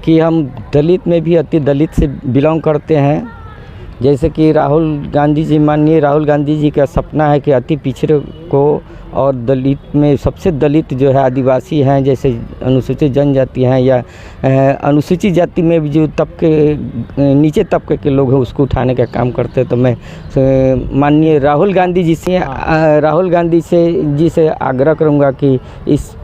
कि हम दलित में भी अति दलित से बिलोंग करते हैं। जैसे कि माननीय राहुल गांधी जी का सपना है कि अति पिछड़े को और दलित में सबसे दलित जो है आदिवासी हैं, जैसे अनुसूचित जनजाति हैं या अनुसूचित जाति में भी जो तबके नीचे तबके के लोग हैं उसको उठाने का काम करते हैं। तो मैं माननीय राहुल गांधी जी से आग्रह करूंगा कि इस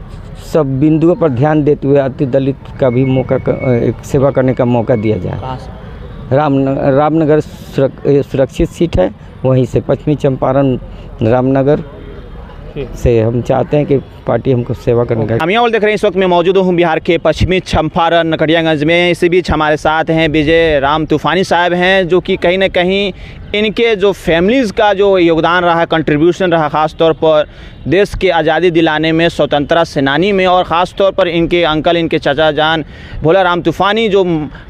सब बिंदुओं पर ध्यान देते हुए अति दलित का भी एक सेवा करने का मौका दिया जाए। रामनगर सुरक्षित सीट है, वहीं से पश्चिमी चंपारण रामनगर से हम चाहते हैं कि पार्टी हमको सेवा करने का। हम यहाँ देख रहे हैं, इस वक्त मैं मौजूद हूँ बिहार के पश्चिमी चंपारण नकड़ियागंज में। इसी बीच हमारे साथ हैं विजय राम तूफानी साहब हैं, जो कि कहीं ना कहीं इनके जो फैमिलीज़ का जो योगदान रहा, कंट्रीब्यूशन रहा, ख़ास तौर पर देश के आज़ादी दिलाने में, स्वतंत्रता सेनानी में, और ख़ास तौर पर इनके अंकल, इनके चाचा जान भोला राम तूफानी जो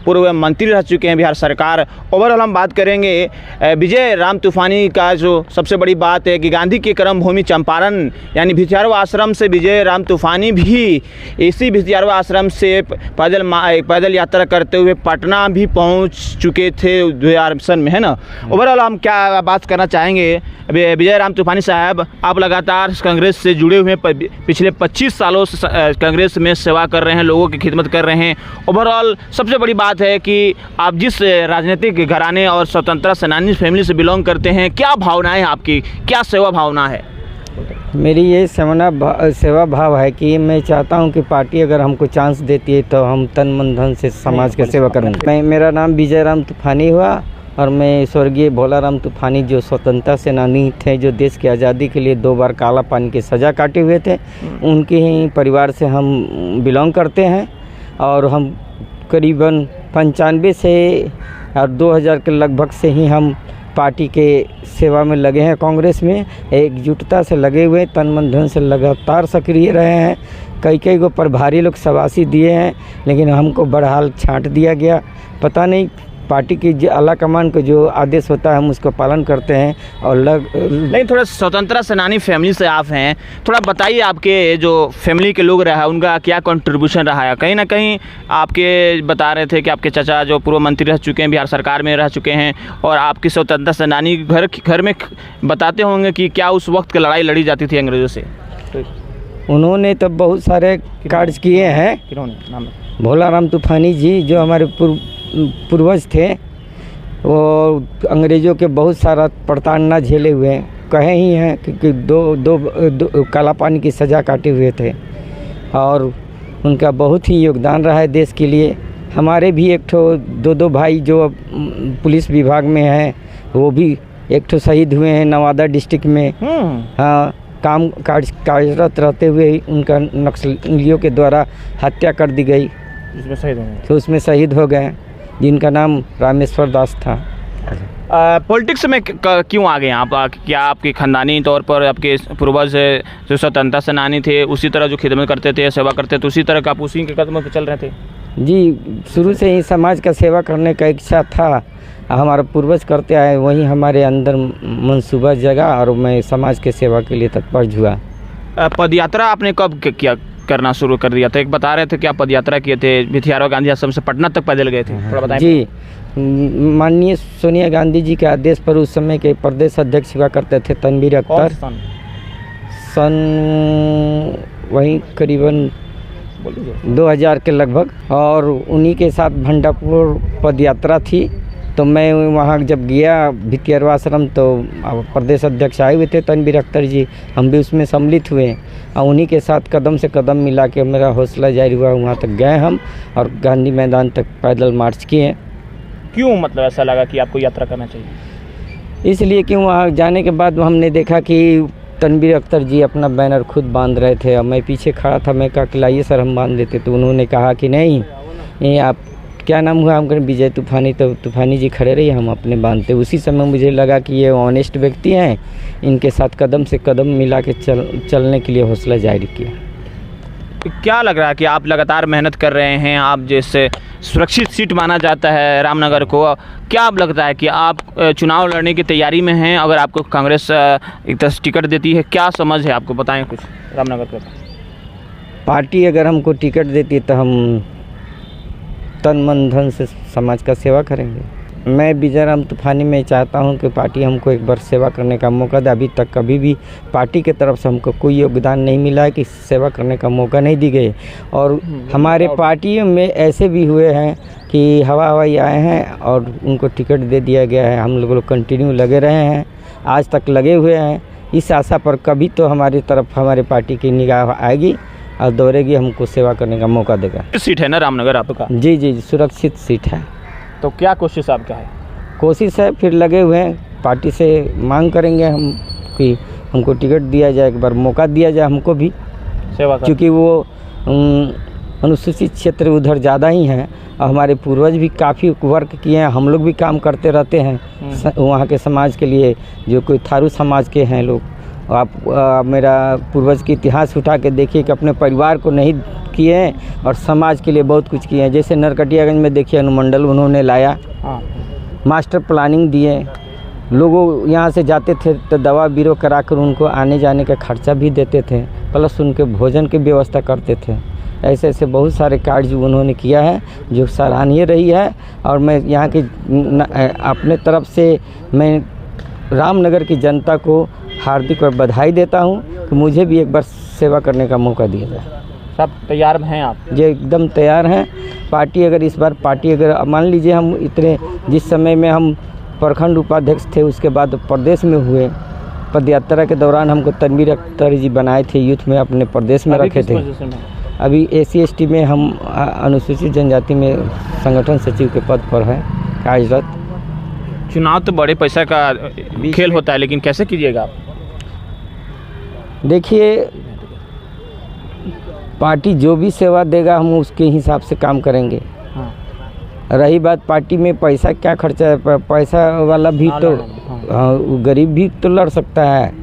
पूर्व मंत्री रह चुके हैं बिहार सरकार। ओवरऑल हम बात करेंगे विजय राम तूफानी का। जो सबसे बड़ी बात है कि गांधी की कर्म भूमि चंपारण यानी भितियारवा आश्रम से विजय राम तूफानी भी इसी भितियारवा आश्रम से पैदल यात्रा करते हुए पटना भी पहुंच चुके थे 2000 में, है ना। ओवरऑल हम क्या बात करना चाहेंगे विजय राम तूफानी साहब, आप लगातार कांग्रेस से जुड़े हुए पिछले 25 सालों से कांग्रेस में सेवा कर रहे हैं, लोगों की खिदमत कर रहे हैं। ओवरऑल सबसे बड़ी बात है कि आप जिस राजनीतिक घराने और स्वतंत्रता सेनानी फैमिली से बिलोंग करते हैं, क्या भावनाएं आपकी, क्या सेवा भावना है? मेरी ये सेवा भाव है कि मैं चाहता हूं कि पार्टी अगर हमको चांस देती है तो हम तन मन धन से समाज की सेवा करूँगा। मेरा नाम विजय राम तूफानी हुआ और मैं स्वर्गीय भोला राम तूफानी जो स्वतंत्रता सेनानी थे, जो देश की आज़ादी के लिए 2 बार काला पानी की सज़ा काटे हुए थे, उनके ही परिवार से हम बिलोंग करते हैं। और हम करीबन 95 से और 2000 के लगभग से ही हम पार्टी के सेवा में लगे हैं। कांग्रेस में एकजुटता से लगे हुए, तन मन धन से लगातार सक्रिय रहे हैं। कई को प्रभारी लोग शाबाशी दिए हैं, लेकिन हमको बहरहाल छांट दिया गया। पता नहीं, पार्टी की आला कमान को जो आदेश होता है हम उसको पालन करते हैं। और लेकिन थोड़ा स्वतंत्रता सेनानी फैमिली से आप हैं, थोड़ा बताइए आपके जो फैमिली के लोग रहा उनका क्या कंट्रीब्यूशन रहा है? कहीं ना कहीं आपके बता रहे थे कि आपके चाचा जो पूर्व मंत्री रह चुके हैं, बिहार सरकार में रह चुके हैं, और आपकी स्वतंत्रता सेनानी घर में बताते होंगे कि क्या उस वक्त की लड़ाई लड़ी जाती थी अंग्रेज़ों से। उन्होंने तो बहुत सारे कार्य किए हैं। भोला राम तूफानी जी जो हमारे पूर्वज थे, वो अंग्रेज़ों के बहुत सारा प्रताड़ना झेले हुए हैं। कहे ही हैं कि दो काला पानी की सज़ा काटे हुए थे, और उनका बहुत ही योगदान रहा है देश के लिए। हमारे भी एक ठो 2 भाई जो पुलिस विभाग में हैं, वो भी एक ठो शहीद हुए हैं नवादा डिस्ट्रिक्ट में। हाँ, कार्यरत रहते हुए ही उनका नक्सलियों के द्वारा हत्या कर दी गई, तो उसमें शहीद हो गए, जिनका नाम रामेश्वर दास था। पॉलिटिक्स में क्यों आ गए आप? क्या आपके ख़ानदानी तौर पर आपके पूर्वज जो स्वतंत्रता सेनानी थे, उसी तरह जो खिदमत करते थे, सेवा करते थे, उसी तरह का आप उसी के कदमों पर चल रहे थे? जी, शुरू से ही समाज का सेवा करने का इच्छा था, हमारा पूर्वज करते आए, वही हमारे अंदर मंसूबा जगा और मैं समाज के सेवा के लिए तत्पर हुआ। पदयात्रा आपने कब करना शुरू कर दिया था? एक बता रहे थे कि आप पदयात्रा किए थे, भितियारवा गांधी आश्रम से पटना तक पैदल गए थे, थोड़ा बताएं। जी, माननीय सोनिया गांधी जी के आदेश पर उस समय के प्रदेश अध्यक्ष हुआ करते थे तनवीर अख्तर। सन वही करीबन 2000 के लगभग, और उन्हीं के साथ भंडापुर पदयात्रा थी। तो मैं वहाँ जब गया भितियारवा आश्रम, तो प्रदेश अध्यक्ष आए हुए थे तनवीर अख्तर जी, हम भी उसमें सम्मिलित हुए, और उन्हीं के साथ कदम से कदम मिला के मेरा हौसला जारी हुआ। वहाँ तक गए हम और गांधी मैदान तक पैदल मार्च किए। क्यों, मतलब ऐसा लगा कि आपको यात्रा करना चाहिए? इसलिए कि वहाँ जाने के बाद हमने देखा कि तनवीर अख्तर जी अपना बैनर खुद बांध रहे थे, और मैं पीछे खड़ा था। मैं कहा कि लाइए सर हम बांध देते, तो उन्होंने कहा कि नहीं, ये आप क्या नाम हुआ? हम कहें विजय तूफानी। तो तूफानी जी खड़े रहिए, हम अपने बांधते। उसी समय मुझे लगा कि ये ऑनेस्ट व्यक्ति हैं, इनके साथ कदम से कदम मिला के चलने के लिए हौसला जारी किया। क्या लग रहा है कि आप लगातार मेहनत कर रहे हैं, आप जैसे सुरक्षित सीट माना जाता है रामनगर को, क्या अब लगता है कि आप चुनाव लड़ने की तैयारी में हैं? अगर आपको कांग्रेस एक तरह से टिकट देती है, क्या समझ है आपको, बताएं कुछ रामनगर का। पार्टी अगर हमको टिकट देती है तो हम तन मन धन से समाज का सेवा करेंगे। मैं विजय राम तूफानी में चाहता हूं कि पार्टी हमको एक बार सेवा करने का मौका दे। अभी तक कभी भी पार्टी की तरफ से हमको कोई योगदान नहीं मिला है कि सेवा करने का मौका नहीं दी गई। और हमारे पार्टियों में ऐसे भी हुए हैं कि हवाई आए हैं और उनको टिकट दे दिया गया है। हम लोग कंटिन्यू लगे रहे हैं, आज तक लगे हुए हैं, इस आशा पर कभी तो हमारी तरफ हमारे पार्टी की निगाह आएगी और दौड़ेगी, हमको सेवा करने का मौका देगा। सीट है ना रामनगर आपका? जी जी, सुरक्षित सीट है। तो क्या कोशिश आपका है? कोशिश है फिर लगे हुए हैं, पार्टी से मांग करेंगे हम कि हमको टिकट दिया जाए, एक बार मौका दिया जाए हमको भी सेवा का। क्योंकि वो अनुसूचित क्षेत्र उधर ज़्यादा ही हैं और हमारे पूर्वज भी काफ़ी वर्क किए हैं, हम लोग भी काम करते रहते हैं वहाँ के समाज के लिए, जो कोई थारू समाज के हैं लोग। आप मेरा पूर्वज के इतिहास उठा के देखिए कि अपने परिवार को नहीं किए हैं और समाज के लिए बहुत कुछ किए हैं। जैसे नरकटियागंज में देखिए अनुमंडल उन्होंने लाया, मास्टर प्लानिंग दिए, लोगों यहाँ से जाते थे तो दवा बीरो कराकर उनको आने जाने का खर्चा भी देते थे, प्लस उनके भोजन की व्यवस्था करते थे। ऐसे ऐसे बहुत सारे कार्य उन्होंने किया है जो सराहनीय रही है। और मैं यहाँ की अपने तरफ से मैं रामनगर की जनता को हार्दिक और बधाई देता हूँ कि मुझे भी एक बार सेवा करने का मौका दिया जाए। सब तैयार हैं आप? जी एकदम तैयार हैं। पार्टी अगर मान लीजिए हम इतने जिस समय में हम प्रखंड उपाध्यक्ष थे, उसके बाद प्रदेश में हुए, पदयात्रा के दौरान हमको तनवीर अख्तर जी बनाए थे, यूथ में अपने प्रदेश में रखे थे। अभी SC/ST में हम अनुसूचित जनजाति में संगठन सचिव के पद पर हैं कार्यरत। चुनाव तो बड़े पैसा का खेल होता है, लेकिन कैसे कीजिएगा आप? देखिए, पार्टी जो भी सेवा देगा हम उसके हिसाब से काम करेंगे। रही बात पार्टी में पैसा क्या खर्चा है, पैसा वाला भी तो गरीब भी तो लड़ सकता है।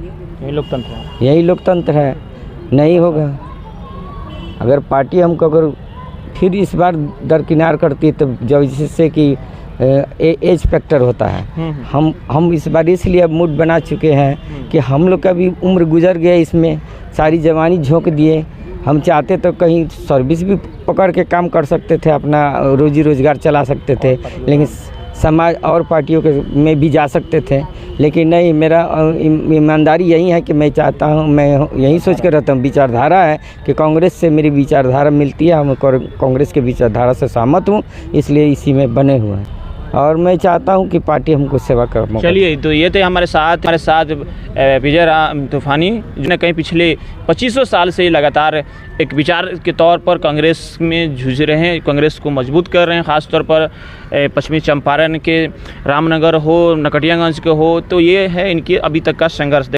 यही लोकतंत्र है। नहीं होगा अगर पार्टी हमको अगर फिर इस बार दरकिनार करती है तो जैसे कि एज फैक्टर होता है। हम इस बार इसलिए अब मूड बना चुके हैं कि हम लोग का भी उम्र गुजर गया, इसमें सारी जवानी झोंक दिए। हम चाहते तो कहीं सर्विस भी पकड़ के काम कर सकते थे, अपना रोजी रोज़गार चला सकते थे, लेकिन समाज और पार्टियों के में भी जा सकते थे। लेकिन नहीं, मेरा ईमानदारी यही है कि मैं चाहता हूँ, मैं यही सोच कर रहता हूँ, विचारधारा है कि कांग्रेस से मेरी विचारधारा मिलती है, हम कांग्रेस के विचारधारा से सहमत हूँ, इसलिए इसी में बने हुए हैं और मैं चाहता हूं कि पार्टी हमको सेवा कर। चलिए, तो ये थे हमारे साथ विजय राम तूफानी, जिन्हें कहीं पिछले 2500 साल से लगातार एक विचार के तौर पर कांग्रेस में जूझ रहे हैं, कांग्रेस को मजबूत कर रहे हैं, ख़ास तौर पर पश्चिमी चंपारण के रामनगर हो, नरकटियागंज के हो, तो ये है इनकी अभी तक का संघर्ष।